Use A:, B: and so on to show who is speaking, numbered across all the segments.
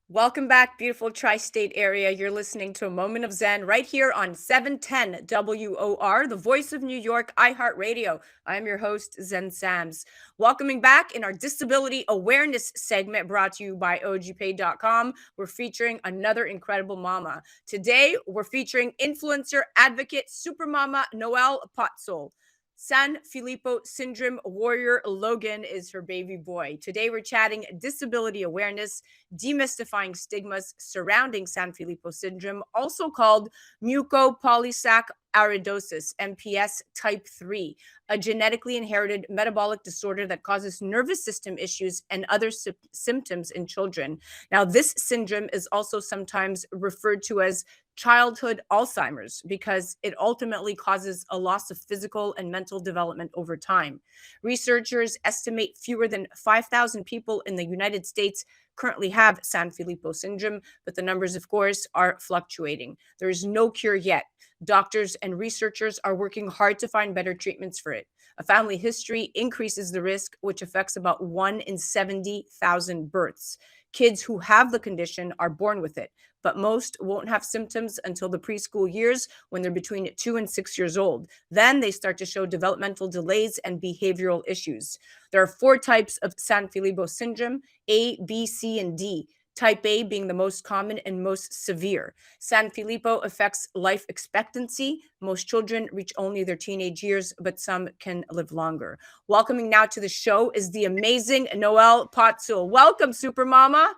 A: Welcome back, beautiful tri-state area. You're listening to A Moment of Zen right here on 710 WOR, the voice of New York, iHeartRadio. I'm your host, Zen Sams. Welcoming back in our disability awareness segment brought to you by OGPay.com, we're featuring another incredible mama. Today, we're featuring influencer advocate supermama Noelle Pacl. Sanfilippo Syndrome warrior Logan is her baby boy. Today, we're chatting disability awareness, demystifying stigmas surrounding Sanfilippo syndrome, also called mucopolysaccharidosis, MPS type 3, a genetically inherited metabolic disorder that causes nervous system issues and other symptoms in children. Now, this syndrome is also sometimes referred to as childhood Alzheimer's because it ultimately causes a loss of physical and mental development over time. Researchers estimate fewer than 5,000 people in the United States currently have Sanfilippo syndrome, but the numbers, of course, are fluctuating. There is no cure yet. Doctors and researchers are working hard to find better treatments for it. A family history increases the risk, which affects about 1 in 70,000 births. Kids who have the condition are born with it, but most won't have symptoms until the preschool years when they're between 2 and 6 years old. Then they start to show developmental delays and behavioral issues. There are 4 types of Sanfilippo syndrome: A, B, C, and D. Type A being the most common and most severe. Sanfilippo affects life expectancy. Most children reach only their teenage years, but some can live longer. Welcoming now to the show is the amazing Noelle Pacl. Welcome, Supermama.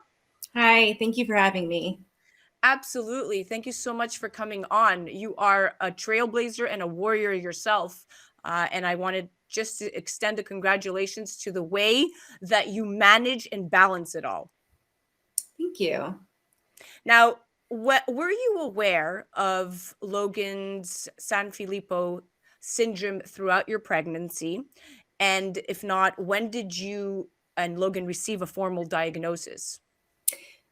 B: Hi, thank you for having me.
A: Absolutely. Thank you so much for coming on. You are a trailblazer and a warrior yourself. And I wanted just to extend a congratulations to the way that you manage and balance it all.
B: Thank you.
A: Now, were you aware of Logan's Sanfilippo syndrome throughout your pregnancy? And if not, when did you and Logan receive a formal diagnosis?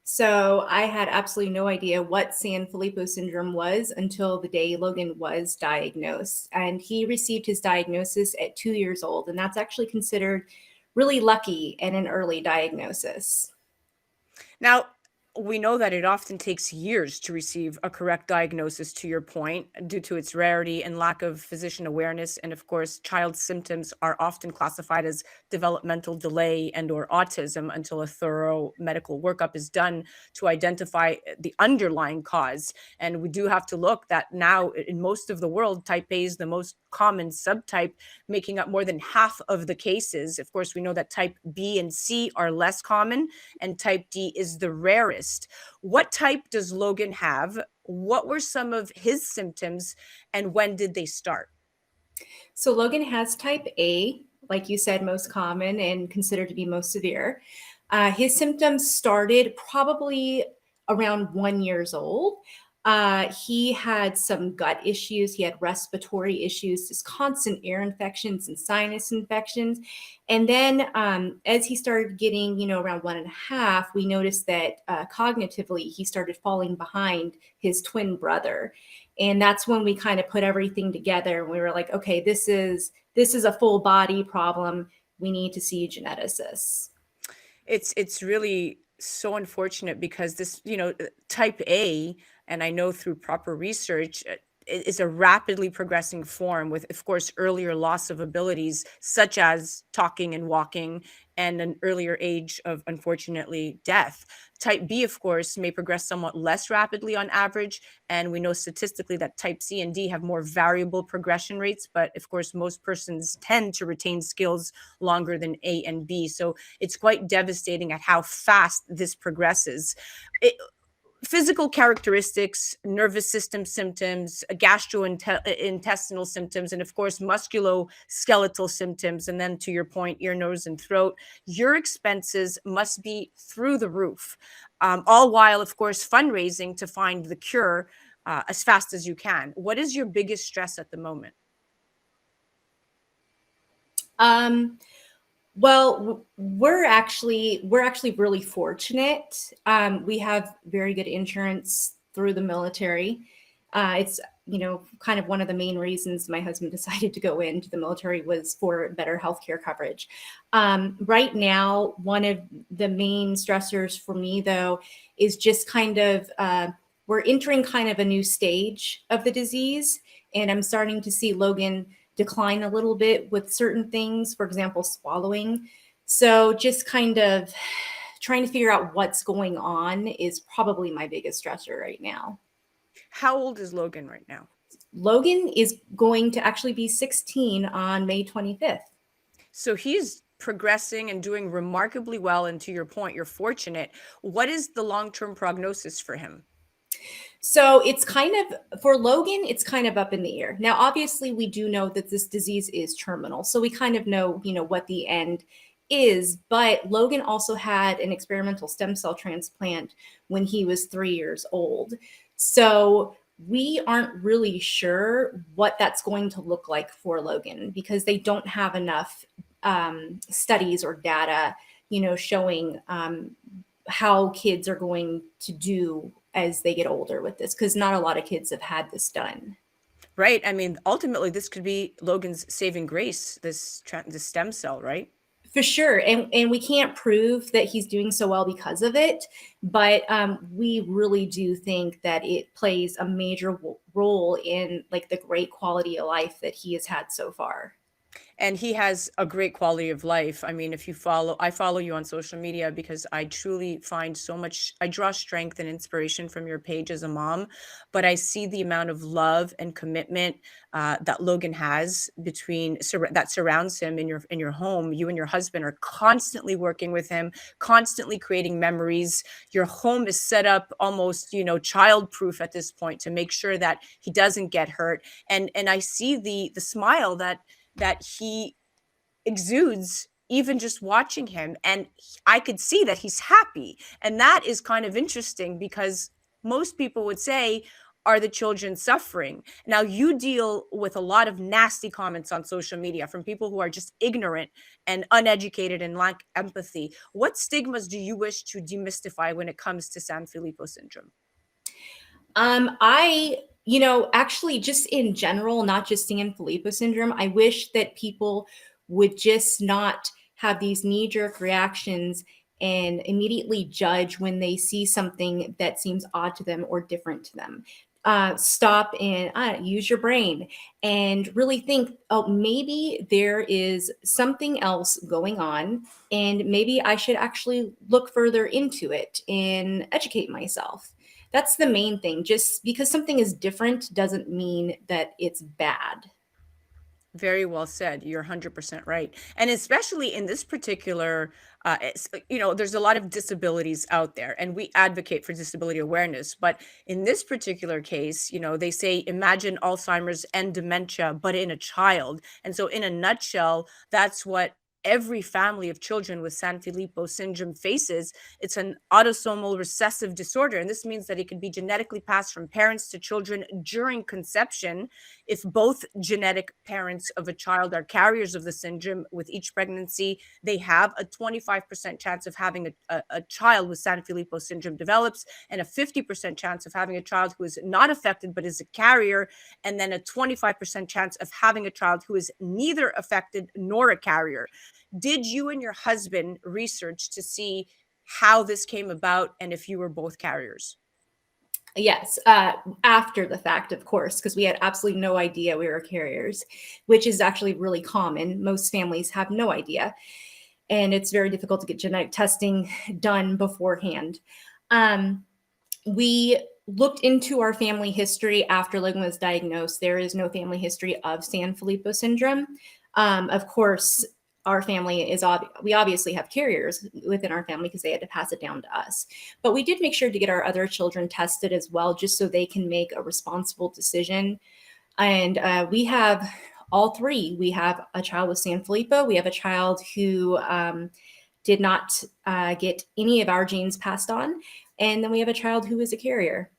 B: So I had absolutely no idea what Sanfilippo syndrome was until the day Logan was diagnosed. And he received his diagnosis at 2 years old. And that's actually considered really lucky and an early diagnosis.
A: Now, we know that it often takes years to receive a correct diagnosis, to your point, due to its rarity and lack of physician awareness. And of course, child symptoms are often classified as developmental delay and or autism until a thorough medical workup is done to identify the underlying cause. And we do have to look that now in most of the world, type A is the most common subtype, making up more than half of the cases. Of course, we know that type B and C are less common, and type D is the rarest. What type does Logan have? What were some of his symptoms, and when did they start?
B: So Logan has type A, like you said, most common and considered to be most severe. His symptoms started probably around 1 years old. He had some gut issues. He had respiratory issues, just constant ear infections and sinus infections. And then as he started getting, around 1.5, we noticed that cognitively he started falling behind his twin brother. And that's when we kind of put everything together. And we were like, okay, this is a full body problem. We need to see geneticists.
A: It's really so unfortunate because this, type A, and I know through proper research, is a rapidly progressing form with, of course, earlier loss of abilities such as talking and walking, and an earlier age of, unfortunately, death. Type B, of course, may progress somewhat less rapidly on average, and we know statistically that type C and D have more variable progression rates, but of course, most persons tend to retain skills longer than A and B. So it's quite devastating at how fast this progresses. Physical characteristics, nervous system symptoms, gastrointestinal symptoms, and of course, musculoskeletal symptoms. And then to your point, ear, nose, and throat, your expenses must be through the roof. All while, of course, fundraising to find the cure as fast as you can. What is your biggest stress at the moment?
B: Um, well, we're actually really fortunate. We have very good insurance through the military, It's, kind of one of the main reasons my husband decided to go into the military was for better healthcare coverage. Right now, one of the main stressors for me, though, is just kind of we're entering kind of a new stage of the disease, and I'm starting to see Logan decline a little bit with certain things, for example, swallowing. So just kind of trying to figure out what's going on is probably my biggest stressor right now.
A: How old is Logan right now?
B: Logan is going to actually be 16 on May 25th.
A: So he's progressing and doing remarkably well. And to your point, you're fortunate. What is the long-term prognosis for him?
B: So it's kind of, for Logan, it's kind of up in the air. Now, obviously, we do know that this disease is terminal. So we kind of know, what the end is. But Logan also had an experimental stem cell transplant when he was 3 years old. So we aren't really sure what that's going to look like for Logan because they don't have enough studies or data, showing how kids are going to do as they get older with this, because not a lot of kids have had this done.
A: Right. I mean, ultimately, this could be Logan's saving grace, this stem cell, right?
B: For sure. And we can't prove that he's doing so well because of it, but we really do think that it plays a major role in like the great quality of life that he has had so far.
A: And he has a great quality of life. I mean, if you follow, I follow you on social media because I truly find so much, I draw strength and inspiration from your page as a mom, but I see the amount of love and commitment that Logan has that surrounds him in your home. You and your husband are constantly working with him, constantly creating memories. Your home is set up almost, child proof at this point to make sure that he doesn't get hurt. And I see the smile that he exudes even just watching him, and I could see that he's happy. And that is kind of interesting because most people would say, are the children suffering? Now, you deal with a lot of nasty comments on social media from people who are just ignorant and uneducated and lack empathy. What stigmas do you wish to demystify when it comes to Sanfilippo syndrome?
B: I, actually just in general, not just Sanfilippo syndrome, I wish that people would just not have these knee-jerk reactions and immediately judge when they see something that seems odd to them or different to them. Stop and use your brain and really think, oh, maybe there is something else going on, and maybe I should actually look further into it and educate myself. That's the main thing. Just because something is different doesn't mean that it's bad.
A: Very well said. You're 100% right. And especially in this particular, there's a lot of disabilities out there, and we advocate for disability awareness. But in this particular case, they say imagine Alzheimer's and dementia, but in a child. And so, in a nutshell, that's what every family of children with Sanfilippo syndrome faces. It's an autosomal recessive disorder. And this means that it can be genetically passed from parents to children during conception. If both genetic parents of a child are carriers of the syndrome, with each pregnancy, they have a 25% chance of having a child with Sanfilippo syndrome develops, and a 50% chance of having a child who is not affected but is a carrier, and then a 25% chance of having a child who is neither affected nor a carrier. Did you and your husband research to see how this came about and if you were both carriers?
B: Yes, after the fact, of course, because we had absolutely no idea we were carriers, which is actually really common. Most families have no idea, and it's very difficult to get genetic testing done beforehand. Um, we looked into our family history after Logan was diagnosed. There is no family history of Sanfilippo syndrome. Of course, our family is we obviously have carriers within our family because they had to pass it down to us. But we did make sure to get our other children tested as well, just so they can make a responsible decision. And we have all three. We have a child with Sanfilippo. We have a child who did not get any of our genes passed on. And then we have a child who is a carrier.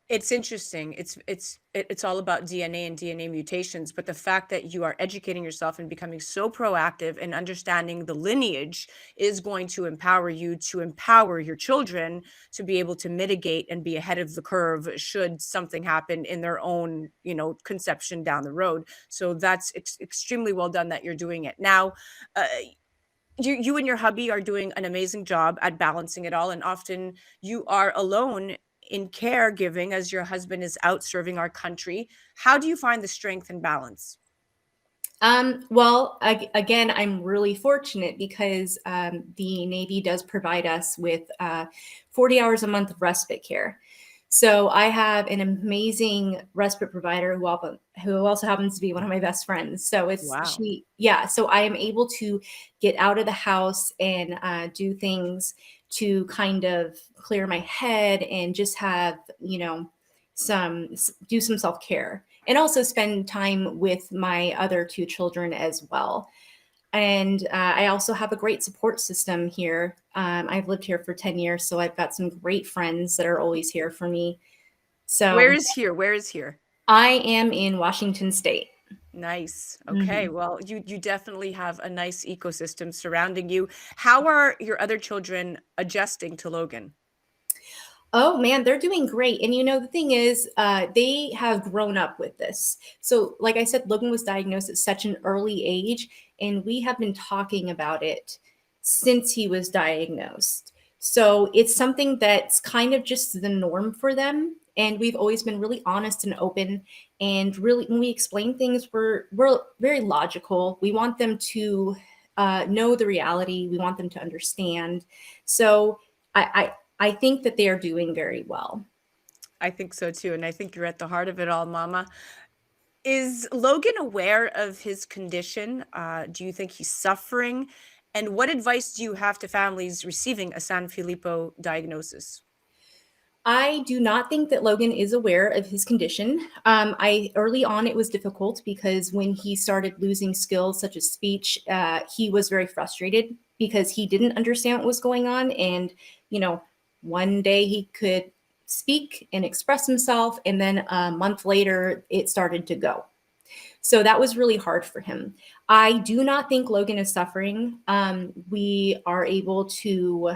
A: It's interesting. It's all about DNA and DNA mutations, but the fact that you are educating yourself and becoming so proactive and understanding the lineage is going to empower you to empower your children to be able to mitigate and be ahead of the curve should something happen in their own, conception down the road. So that's extremely well done that you're doing it. Now, uh, you and your hubby are doing an amazing job at balancing it all, and often you are alone in caregiving as your husband is out serving our country. How do you find the strength and balance?
B: Well, again, I'm really fortunate because the Navy does provide us with 40 hours a month of respite care. So I have an amazing respite provider who also happens to be one of my best friends. So
A: Wow.
B: yeah. So I am able to get out of the house and do things to kind of clear my head and just have, do some self care and also spend time with my other two children as well. And I also have a great support system here. I've lived here for 10 years, so I've got some great friends that are always here for me.
A: Where
B: So
A: is here? Where is here?
B: I am in Washington State.
A: Nice. Okay.
B: Mhm.
A: Well, you definitely have a nice ecosystem surrounding you. How are your other children adjusting to Logan?
B: Oh man, they're doing great. And the thing is, they have grown up with this. So, like I said, Logan was diagnosed at such an early age, and we have been talking about it since he was diagnosed. So, it's something that's kind of just the norm for them. And we've always been really honest and open. And really, when we explain things, we're very logical. We want them to know the reality. We want them to understand. So, I think that they are doing very well.
A: I think so too. And I think you're at the heart of it all, Mama. Is Logan aware of his condition? Do you think he's suffering? And what advice do you have to families receiving a Sanfilippo diagnosis?
B: I do not think that Logan is aware of his condition. I early on it was difficult because when he started losing skills such as speech, he was very frustrated because he didn't understand what was going on. And you know, one day he could speak and express himself, and then a month later it started to go. So that was really hard for him. I do not think Logan is suffering. We are able to,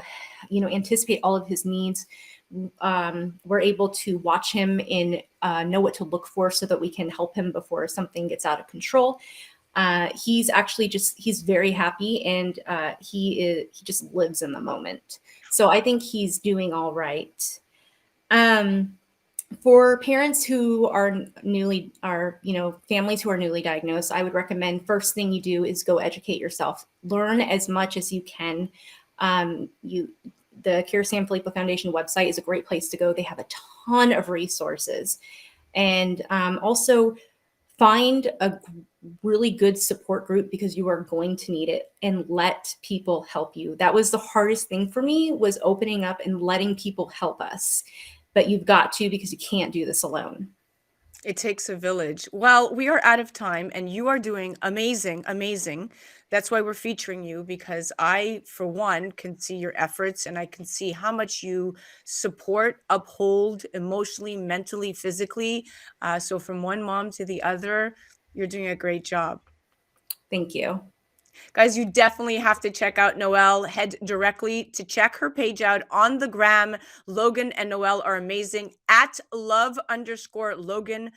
B: anticipate all of his needs. We're able to watch him and know what to look for so that we can help him before something gets out of control. He's actually he's very happy, and he just lives in the moment. So I think he's doing all right. Um, for parents who families who are newly diagnosed, I would recommend first thing you do is go educate yourself. Learn as much as you can. You The Cure Sanfilippo Foundation website is a great place to go. They have a ton of resources. And also find a really good support group because you are going to need it, and let people help you. That was the hardest thing for me, was opening up and letting people help us. But you've got to, because you can't do this alone.
A: It takes a village. Well, we are out of time and you are doing amazing, amazing. That's why we're featuring you because I, for one, can see your efforts and I can see how much you support, uphold emotionally, mentally, physically. So, from one mom to the other, you're doing a great job.
B: Thank you.
A: Guys, you definitely have to check out Noelle. Head directly to check her page out on the gram. Logan and Noelle are amazing at love_Logan07.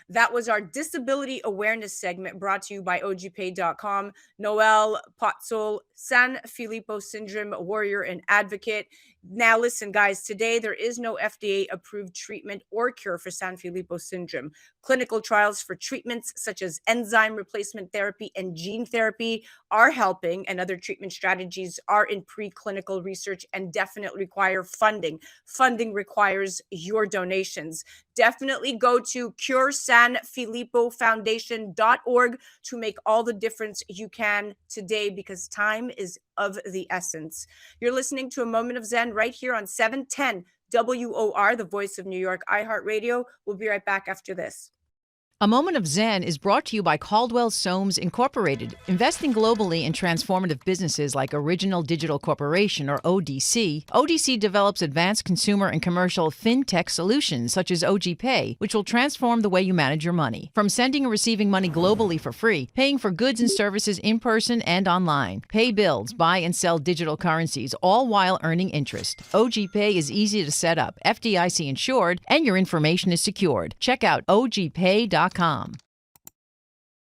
A: That was our disability awareness segment brought to you by ogpay.com. Noelle Pacl, Sanfilippo Syndrome warrior and advocate. Now, listen, guys, today there is no FDA approved treatment or cure for Sanfilippo syndrome. Clinical trials for treatments such as enzyme replacement therapy and gene therapy are helping, and other treatment strategies are in preclinical research and definitely require funding. Funding requires your donations. Definitely go to curesanfilippofoundation.org to make all the difference you can today because time is of the essence. You're listening to A Moment of Zen right here on 710 WOR, the voice of New York, iHeartRadio. We'll be right back after this.
C: A Moment of Zen is brought to you by Caldwell Soames Incorporated, investing globally in transformative businesses like Original Digital Corporation, or ODC. ODC develops advanced consumer and commercial fintech solutions such as OG Pay, which will transform the way you manage your money. From sending and receiving money globally for free, paying for goods and services in person and online, pay bills, buy and sell digital currencies, all while earning interest. OG Pay is easy to set up, FDIC insured, and your information is secured. Check out ogpay.com.